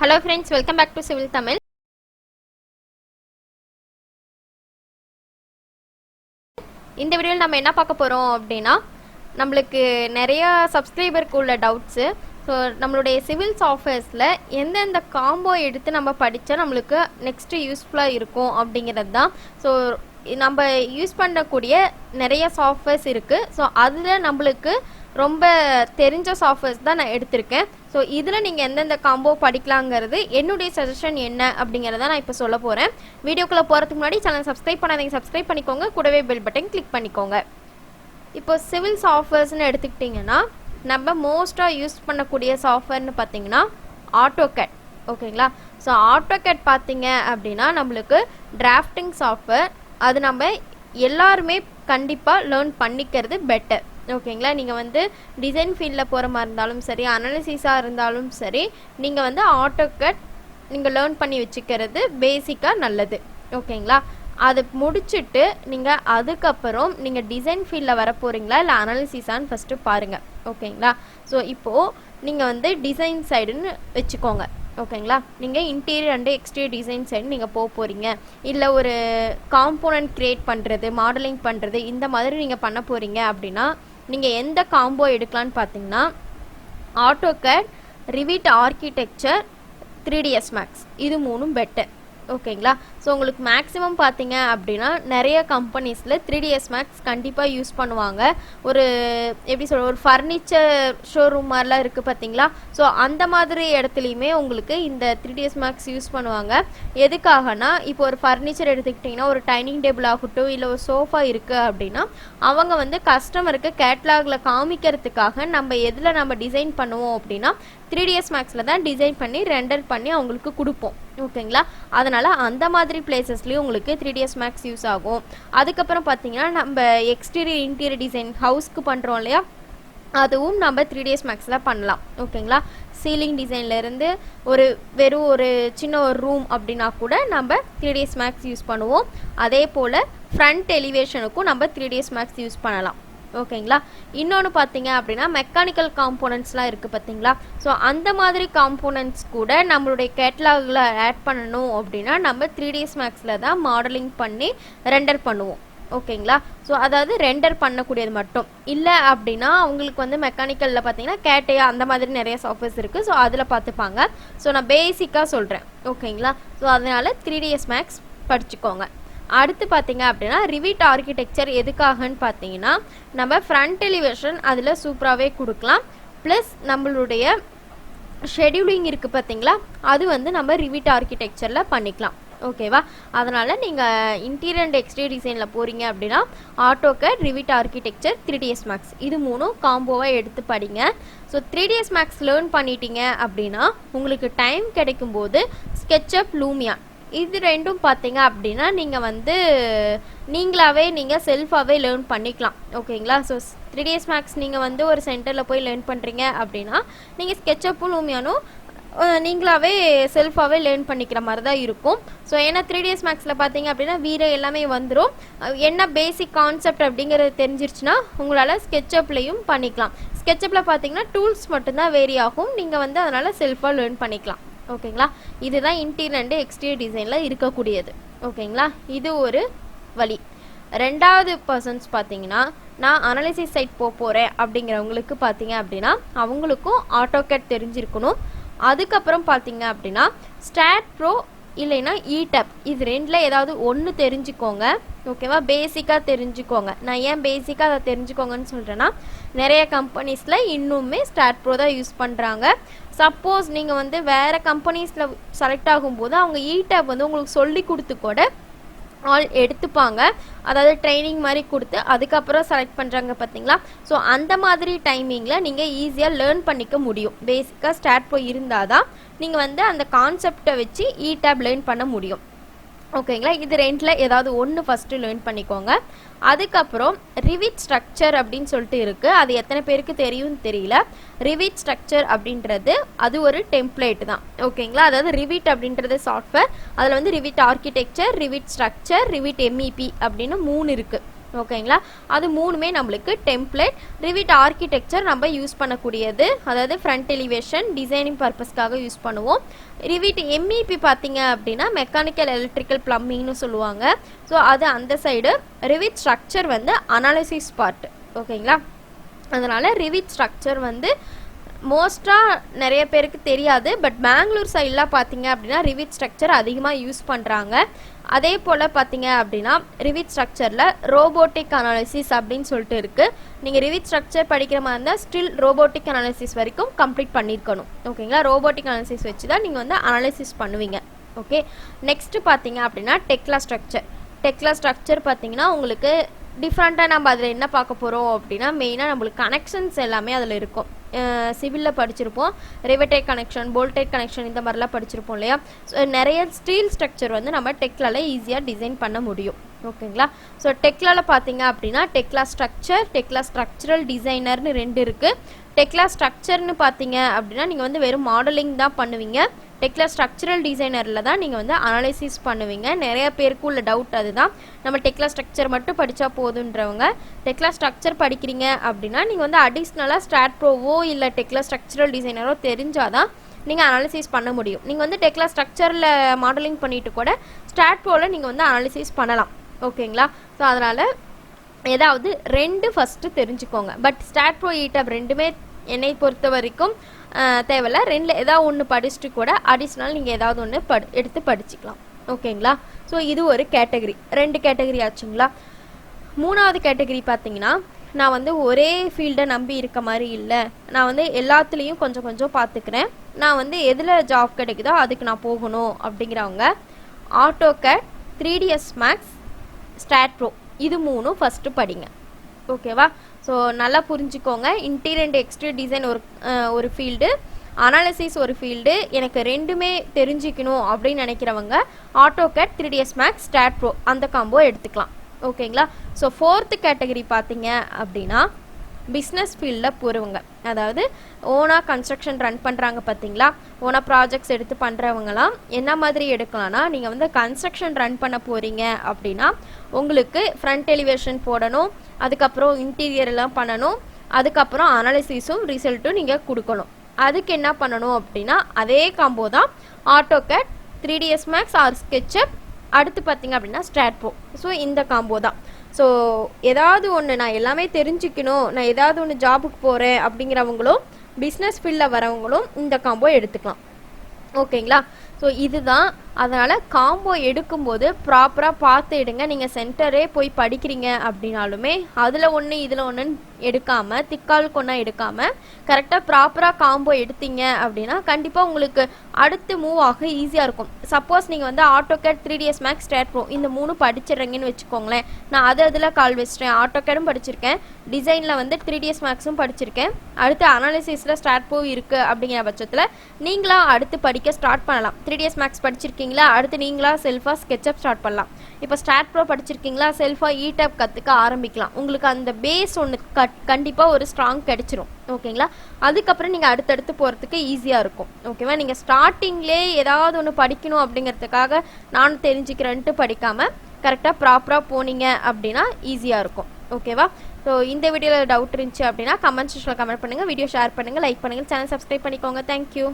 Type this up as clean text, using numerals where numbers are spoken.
Hello friends, welcome back to Civil Tamil. இந்த வீடியோவில் நம்ம என்ன பார்க்க போகிறோம் அப்படின்னா, நம்மளுக்கு நிறைய சப்ஸ்கிரைபருக்கு உள்ள டவுட்ஸு. ஸோ நம்மளுடைய சிவில் சாஃப்ட்வேர்ஸில் எந்தெந்த காம்போ எடுத்து நம்ம படித்தா நம்மளுக்கு நெக்ஸ்ட்டு யூஸ்ஃபுல்லாக இருக்கும் அப்படிங்கிறது தான். ஸோ நம்ம யூஸ் பண்ணக்கூடிய நிறைய சாஃப்ட்வேர்ஸ் இருக்குது. ஸோ அதில் நம்மளுக்கு ரொம்ப தெரிஞ்ச சாஃப்ட்வேர்ஸ் தான் நான் எடுத்திருக்கேன். ஸோ இதில் நீங்கள் எந்தெந்த காம்போ படிக்கலாங்கிறது என்னுடைய சஜஷன் என்ன அப்படிங்கிறத நான் இப்போ சொல்ல போகிறேன். வீடியோக்குள்ளே போகிறதுக்கு முன்னாடி சேனல் சப்ஸ்கிரைப் பண்ணாதீங்க, சப்ஸ்கிரைப் பண்ணிக்கோங்க, கூடவே பெல் பட்டன் கிளிக் பண்ணிக்கோங்க. இப்போ சிவில் சாஃப்ட்வேர்ஸ்னு எடுத்துக்கிட்டிங்கன்னா நம்ம மோஸ்ட்டாக யூஸ் பண்ணக்கூடிய சாஃப்ட்வேர்னு பார்த்தீங்கன்னா ஆட்டோகேட். ஓகேங்களா? ஸோ ஆட்டோகேட் பார்த்தீங்க அப்படின்னா நம்மளுக்கு டிராஃப்டிங் சாஃப்ட்வேர். அது நம்ம எல்லாருமே கண்டிப்பாக லேர்ன் பண்ணிக்கிறது பெட்டர். ஓகேங்களா? நீங்கள் வந்து டிசைன் ஃபீல்டில் போகிற மாதிரி இருந்தாலும் சரி, அனாலிசிஸாக இருந்தாலும் சரி, நீங்கள் வந்து ஆட்டோகேட் நீங்கள் லேர்ன் பண்ணி வச்சுக்கிறது பேசிக்காக நல்லது. ஓகேங்களா? அது முடிச்சுட்டு நீங்கள் அதுக்கப்புறம் நீங்கள் டிசைன் ஃபீல்டில் வர போகிறீங்களா இல்லை அனாலிசிஸான்னு ஃபஸ்ட்டு பாருங்கள். ஓகேங்களா? ஸோ இப்போது நீங்கள் வந்து டிசைன் சைடுன்னு வச்சுக்கோங்க. ஓகேங்களா? நீங்கள் interior and exterior design side நீங்கள் போக போகிறீங்க, இல்லை ஒரு காம்போனன்ட் க்ரியேட் பண்ணுறது, மாடலிங் பண்ணுறது, இந்த மாதிரி நீங்கள் பண்ண போகிறீங்க அப்படின்னா நீங்கள் எந்த காம்போ எடுக்கலான்னு பார்த்தீங்கன்னா AutoCAD, Revit architecture, 3ds Max, இது மூணும் பெட்டர். ஓகேங்களா? ஸோ உங்களுக்கு மேக்ஸிமம் பார்த்தீங்க அப்படின்னா நிறைய கம்பெனிஸில் 3ds Max கண்டிப்பாக யூஸ் பண்ணுவாங்க. ஒரு எப்படி சொல்ற, ஒரு ஃபர்னிச்சர் ஷோரூம் மாதிரிலாம் இருக்குது பார்த்தீங்களா? ஸோ அந்த மாதிரி இடத்துலையுமே உங்களுக்கு இந்த 3ds Max யூஸ் பண்ணுவாங்க. எதுக்காகனா, இப்போ ஒரு ஃபர்னிச்சர் எடுத்துக்கிட்டிங்கன்னா ஒரு டைனிங் டேபிள் ஆகட்டும், இல்லை ஒரு சோஃபா இருக்குது அப்படின்னா அவங்க வந்து கஸ்டமருக்கு கேட்லாகில் காமிக்கிறதுக்காக நம்ம எதில் நம்ம டிசைன் பண்ணுவோம் அப்படின்னா 3ds Maxல தான் டிசைன் பண்ணி ரெண்டர் பண்ணி அவங்களுக்கு கொடுப்போம். ஓகேங்களா? அதனால் அந்த மாதிரி பிளேசஸ்லேயும் உங்களுக்கு 3ds Max யூஸ் ஆகும். அதுக்கப்புறம் பார்த்தீங்கன்னா நம்ம எக்ஸ்டீரியர் இன்டீரியர் டிசைன் ஹவுஸ்க்கு பண்ணுறோம் இல்லையா, அதுவும் நம்ம 3ds Maxல பண்ணலாம். ஓகேங்களா? சீலிங் டிசைன்லேருந்து வெறும் ஒரு சின்ன ஒரு ரூம் அப்படின்னா கூட நம்ம 3ds Max யூஸ் பண்ணுவோம். அதே போல் ஃப்ரண்ட் எலிவேஷனுக்கும் நம்ம 3ds Max யூஸ் பண்ணலாம். ஓகேங்களா? இன்னொன்று பார்த்தீங்க அப்படின்னா மெக்கானிக்கல் காம்போனன்ட்ஸ்லாம் இருக்குது பார்த்தீங்களா? ஸோ அந்த மாதிரி காம்போனன்ட்ஸ் கூட நம்மளுடைய கேட்லாகில் ஆட் பண்ணணும் அப்படின்னா நம்ம 3ds Maxல தான் மாடலிங் பண்ணி ரெண்டர் பண்ணுவோம். ஓகேங்களா? ஸோ அதாவது ரெண்டர் பண்ணக்கூடியது மட்டும் இல்லை அப்படின்னா அவங்களுக்கு வந்து மெக்கானிக்கலில் பார்த்தீங்கன்னா கேட்டையா அந்த மாதிரி நிறைய சாஃப்ட்வேர்ஸ் இருக்குது. ஸோ அதில் பார்த்துப்பாங்க. ஸோ நான் பேசிக்காக சொல்கிறேன். ஓகேங்களா? ஸோ அதனால் 3ds Max படிச்சுக்கோங்க. அடுத்து பார்த்தீங்க அப்படின்னா ரிவிட் ஆர்கிடெக்சர் எதுக்காகன்னு பார்த்தீங்கன்னா நம்ம ஃப்ரண்ட் எலிவேஷன் அதில் சூப்பராகவே கொடுக்கலாம். ப்ளஸ் நம்மளுடைய ஷெடியூலிங் இருக்குது பார்த்தீங்களா, அது வந்து நம்ம ரிவிட் ஆர்கிடெக்சரில் பண்ணிக்கலாம். ஓகேவா? அதனால் நீங்கள் இன்டீரியர் அண்ட் எக்ஸ்டீரியர் டிசைனில் போகிறீங்க அப்படின்னா AutoCAD, Revit architecture, 3ds Max இது மூணும் காம்போவாக எடுத்து படிங்க. ஸோ 3ds Max லேர்ன் பண்ணிட்டீங்க அப்படின்னா உங்களுக்கு டைம் கிடைக்கும்போது ஸ்கெட்சப், லூமியா இது ரெண்டும் பார்த்தீங்க அப்படின்னா நீங்கள் வந்து நீங்கள் செல்ஃபாகவே லேர்ன் பண்ணிக்கலாம். ஓகேங்களா? ஸோ 3ds Max நீங்கள் வந்து ஒரு சென்டரில் போய் லேர்ன் பண்ணுறீங்க அப்படின்னா நீங்கள் ஸ்கெட்சப்பும் லூமியானும் நீங்களாவே செல்ஃபாகவே லேர்ன் பண்ணிக்கிற மாதிரி தான் இருக்கும். ஸோ ஏன்னா 3ds Maxல பார்த்தீங்க அப்படின்னா வீடியோ எல்லாமே வந்துடும். என்ன பேசிக் கான்செப்ட் அப்படிங்கிறது தெரிஞ்சிருச்சுன்னா உங்களால் ஸ்கெட்சப்லேயும் பண்ணிக்கலாம். ஸ்கெட்சப்பில் பார்த்தீங்கன்னா டூல்ஸ் மட்டும்தான் வேரி ஆகும். நீங்கள் வந்து அதனால் செல்ஃபாக லேர்ன் பண்ணிக்கலாம். ஓகேங்களா? இதுதான் இன்டீரியர் அண்ட் எக்ஸ்டீரியர் டிசைனில் இருக்கக்கூடியது. ஓகேங்களா? இது ஒரு வழி. ரெண்டாவது பர்சன்ஸ் பார்த்தீங்கன்னா நான் அனாலிசிஸ் சைட் போகிறேன் அப்படிங்கிறவங்களுக்கு பார்த்தீங்க அப்படின்னா அவங்களுக்கும் ஆட்டோகேட் தெரிஞ்சிருக்கணும். அதுக்கப்புறம் பார்த்தீங்க அப்படின்னா ஸ்டாட் ப்ரோ இல்லைன்னா இடப் இது ரெண்டில் ஏதாவது ஒன்று தெரிஞ்சுக்கோங்க. ஓகேவா? பேசிக்காக தெரிஞ்சுக்கோங்க. நான் ஏன் பேசிக்காக அதை தெரிஞ்சுக்கோங்கன்னு சொல்கிறேன்னா நிறைய கம்பெனிஸில் இன்னுமே ஸ்டாட் ப்ரோ தான் யூஸ் பண்ணுறாங்க. சப்போஸ் நீங்கள் வந்து வேறு கம்பெனிஸில் செலக்ட் ஆகும்போது அவங்க இடப் வந்து உங்களுக்கு சொல்லி கொடுத்து கூட ஆல் எடுத்துப்பாங்க. அதாவது ட்ரைனிங் மாதிரி கொடுத்து அதுக்கப்புறம் செலக்ட் பண்ணுறாங்க பார்த்தீங்களா? ஸோ அந்த மாதிரி டைமிங்கில் நீங்கள் ஈஸியாக லேர்ன் பண்ணிக்க முடியும். பேசிக்காக ஸ்டார்ட் போய் இருந்தால் தான் நீங்கள் வந்து அந்த கான்செப்டை வச்சு இடப் லேர்ன் பண்ண முடியும். ஓகேங்களா? இது ரெண்டில் ஏதாவது ஒன்று ஃபஸ்ட்டு லேர்ன் பண்ணிக்கோங்க. அதுக்கப்புறம் ரிவிட் ஸ்ட்ரக்சர் அப்படின்னு சொல்லிட்டு இருக்குது. அது எத்தனை பேருக்கு தெரியும்னு தெரியல. ரிவிட் ஸ்ட்ரக்சர் அப்படின்றது அது ஒரு டெம்ப்ளேட் தான். ஓகேங்களா? அதாவது ரிவிட் அப்படின்றது சாஃப்ட்வேர். அதில் வந்து Revit architecture, Revit structure, Revit MEP அப்படின்னு 3 இருக்குது. ஓகேங்களா. அது மூணுமே நம்மளுக்கு டெம்ப்ளேட். ரிவிட் ஆர்கிடெக்சர் நம்ம யூஸ் பண்ணக்கூடியது, அதாவது ஃப்ரண்ட் எலிவேஷன் டிசைனிங் பர்பஸ்க்காக யூஸ் பண்ணுவோம். ரிவிட் எம்இபி பார்த்தீங்க அப்படின்னா மெக்கானிக்கல் எலக்ட்ரிக்கல் பிளம்பிங்னு சொல்லுவாங்க. ஸோ அது அந்த சைடு. ரிவிட் ஸ்ட்ரக்சர் வந்து அனாலிசிஸ் பார்ட். ஓகேங்களா. அதனால் ரிவிட் ஸ்ட்ரக்சர் வந்து மோஸ்ட்டாக நிறைய பேருக்கு தெரியாது. பட் பெங்களூர் சைடெலாம் பார்த்தீங்க அப்படின்னா ரிவிட் ஸ்ட்ரக்சர் அதிகமாக யூஸ் பண்ணுறாங்க. அதே போல் பார்த்தீங்க அப்படின்னா ரிவிட் ஸ்ட்ரக்சரில் ரோபோட்டிக் அனாலிசிஸ் அப்படின்னு சொல்லிட்டு இருக்குது. நீங்கள் ரிவிட் ஸ்ட்ரக்சர் படிக்கிற மாதிரி இருந்தால் ஸ்டில் ரோபோட்டிக் அனாலிசிஸ் வரைக்கும் கம்ப்ளீட் பண்ணியிருக்கணும். ஓகேங்களா. ரோபோட்டிக் அனாலிசிஸ் வச்சு தான் நீங்கள் வந்து அனாலிசிஸ் பண்ணுவீங்க. ஓகே. நெக்ஸ்ட்டு பார்த்தீங்க அப்படின்னா டெக்லா ஸ்ட்ரக்சர். டெக்லா ஸ்ட்ரக்சர் பார்த்தீங்கன்னா உங்களுக்கு டிஃப்ரெண்ட்டாக நம்ம அதில் என்ன பார்க்க போகிறோம் அப்படின்னா மெயினாக நம்மளுக்கு கனெக்ஷன்ஸ் எல்லாமே அதில் இருக்கும். சிவிலில் படிச்சிருப்போம், ரிவெட்டட் கனெக்ஷன், போல்டட் கனெக்ஷன் இந்த மாதிரிலாம் படிச்சிருப்போம் இல்லையா. ஸோ நிறைய ஸ்டீல் ஸ்ட்ரக்சர் வந்து நம்ம டெக்லால ஈஸியாக டிசைன் பண்ண முடியும். ஓகேங்களா. ஸோ டெக்லால பார்த்தீங்க அப்படின்னா டெக்லா ஸ்ட்ரக்சர், டெக்லா ஸ்ட்ரக்சரல் டிசைனர்னு 2 இருக்குது. டெக்லா ஸ்ட்ரக்சர்னு பார்த்தீங்க அப்படின்னா நீங்கள் வந்து வெறும் மாடலிங் தான் பண்ணுவீங்க. டெக்லா ஸ்ட்ரக்சரல் டிசைனரில் தான் நீங்கள் வந்து அனாலிசிஸ் பண்ணுவீங்க. நிறைய பேருக்கு உள்ள டவுட் அதுதான், நம்ம டெக்லா ஸ்ட்ரக்சர் மட்டும் படித்தா போதுன்றவங்க. டெக்லா ஸ்ட்ரக்சர் படிக்கிறீங்க அப்படின்னா நீங்கள் வந்து அடிஷ்னலாக ஸ்டாட் ப்ரோவோ இல்லை டெக்லா ஸ்ட்ரக்சரல் டிசைனரோ தெரிஞ்சாதான் நீங்கள் அனாலிசிஸ் பண்ண முடியும். நீங்கள் வந்து டெக்லா ஸ்ட்ரக்சரில் மாடலிங் பண்ணிட்டு கூட ஸ்டாட் ப்ரோவில் நீங்கள் வந்து அனாலிசிஸ் பண்ணலாம். ஓகேங்களா. ஸோ அதனால் ஏதாவது 2 ஃபஸ்ட்டு தெரிஞ்சுக்கோங்க. பட் ஸ்டாட் ப்ரோ ஈடாப் ரெண்டுமே என்னை பொறுத்த வரைக்கும் தேவையில்ல. 2ல் ஏதாவது ஒன்று படிச்சுட்டு கூட அடிஷ்னல் நீங்கள் ஏதாவது ஒன்று எடுத்து படிச்சுக்கலாம். ஓகேங்களா. ஸோ இது ஒரு கேட்டகரி. 2 கேட்டகரி ஆச்சுங்களா. 3வது கேட்டகரி பார்த்தீங்கன்னா நான் வந்து ஒரே ஃபீல்டை நம்பி இருக்க மாதிரி இல்லை, நான் வந்து எல்லாத்துலேயும் கொஞ்சம் கொஞ்சம் பார்த்துக்கிறேன், நான் வந்து எதில் ஜாப் கிடைக்குதோ அதுக்கு நான் போகணும் அப்படிங்கிறவங்க AutoCAD, 3ds Max, STAAD bro இது 3 ஃபஸ்ட்டு படிங்க. ஓகேவா. ஸோ நல்லா புரிஞ்சுக்கோங்க. இன்டீரியர் அண்ட் எக்ஸ்டீரியர் டிசைன் ஒரு ஃபீல்டு, அனாலிசிஸ் ஒரு ஃபீல்டு. எனக்கு 2மே தெரிஞ்சிக்கணும் அப்படின்னு நினைக்கிறவங்க AutoCAD, 3ds Max, STAAD Pro அந்த காம்போ எடுத்துக்கலாம். ஓகேங்களா. ஸோ 4th கேட்டகரி பார்த்தீங்க அப்படின்னா பிஸ்னஸ் ஃபீல்டில் போகிறவங்க, அதாவது ஓனாக கன்ஸ்ட்ரக்ஷன் ரன் பண்ணுறாங்க பார்த்தீங்களா, ஓனாக ப்ராஜெக்ட்ஸ் எடுத்து பண்ணுறவங்களாம் என்ன மாதிரி எடுக்கலாம்னா, நீங்கள் வந்து கன்ஸ்ட்ரக்ஷன் ரன் பண்ண போகிறீங்க அப்படின்னா உங்களுக்கு ஃப்ரண்ட் எலிவேஷன் போடணும், அதுக்கப்புறம் இன்டீரியர்லாம் பண்ணணும், அதுக்கப்புறம் அனாலிசிஸும் ரிசல்ட்டும் நீங்கள் கொடுக்கணும். அதுக்கு என்ன பண்ணணும் அப்படின்னா அதே காம்போ தான் AutoCAD, 3ds maths R SketchUp, அடுத்து பார்த்தீங்க அப்படின்னா ஸ்டாட் ப்ரோ. ஸோ இந்த காம்போ தான். ஸோ ஏதாவது ஒன்று நான் எல்லாமே தெரிஞ்சுக்கணும், நான் ஏதாவது ஒன்று ஜாபுக்கு போகிறேன் அப்படிங்கிறவங்களும் பிஸ்னஸ் ஃபீல்டில் வரவங்களும் இந்த காம்போ எடுத்துக்கலாம். ஓகேங்களா. ஸோ இதுதான். அதனால் காம்போ எடுக்கும்போது ப்ராப்பராக பார்த்து எடுங்க. நீங்கள் சென்டரே போய் படிக்கிறீங்க அப்படின்னாலுமே அதில் ஒன்று இதில் ஒன்றுன்னு எடுக்காமல், திக்கால் கொண்டா எடுக்காமல் கரெக்டாக ப்ராப்பராக காம்போ எடுத்தீங்க அப்படின்னா கண்டிப்பாக உங்களுக்கு அடுத்து மூவ் ஆக ஈஸியாக இருக்கும். சப்போஸ் நீங்கள் வந்து AutoCAD, 3ds Max, STAAD bro இந்த 3 படிச்சிடுறீங்கன்னு வச்சுக்கோங்களேன். நான் அதில் கால் வச்சிட்டேன், ஆட்டோகேடும் படிச்சிருக்கேன், டிசைனில் வந்து 3ds மேக்ஸும் படிச்சிருக்கேன், அடுத்து அனாலிசிஸில் ஸ்டாட் ப்ரோ இருக்குது அப்படிங்கிற பட்சத்தில் நீங்களா அடுத்து படிக்க ஸ்டார்ட் பண்ணலாம். 3ds மேக்ஸ் படிச்சிருக்கீங்களா, அடுத்து நீங்களா செல்ஃபாக ஸ்கெட்சப் ஸ்டார்ட் பண்ணலாம். இப்போ ஸ்டாட் ப்ரோ படிச்சிருக்கீங்களா, செல்ஃபாக ஈடாப் கற்றுக்க ஆரம்பிக்கலாம். உங்களுக்கு அந்த பேஸ் ஒன்று கண்டிப்பாக ஒரு ஸ்ட்ராங் கிடைச்சிரும். ஓகேங்களா. அதுக்கப்புறம் நீங்கள் அடுத்தடுத்து போகிறதுக்கு ஈஸியாக இருக்கும். ஓகேவா. நீங்கள் ஸ்டார்டிங்லே ஏதாவது ஒன்று படிக்கணும் அப்படிங்கிறதுக்காக நானும் தெரிஞ்சுக்கிறேன்ட்டு படிக்காமல் கரெக்டாக ப்ராப்பராக போனீங்க அப்படின்னா ஈஸியாக இருக்கும். ஓகேவா. ஸோ இந்த வீடியோவில் டவுட் இருந்துச்சு அப்படின்னா கமெண்ட் செக்ஷனில் கமெண்ட் பண்ணுங்கள், வீடியோ ஷேர் பண்ணுங்கள், லைக் பண்ணுங்கள், சேனல் சப்ஸ்கிரைப் பண்ணிக்கோங்க. தேங்க்யூ.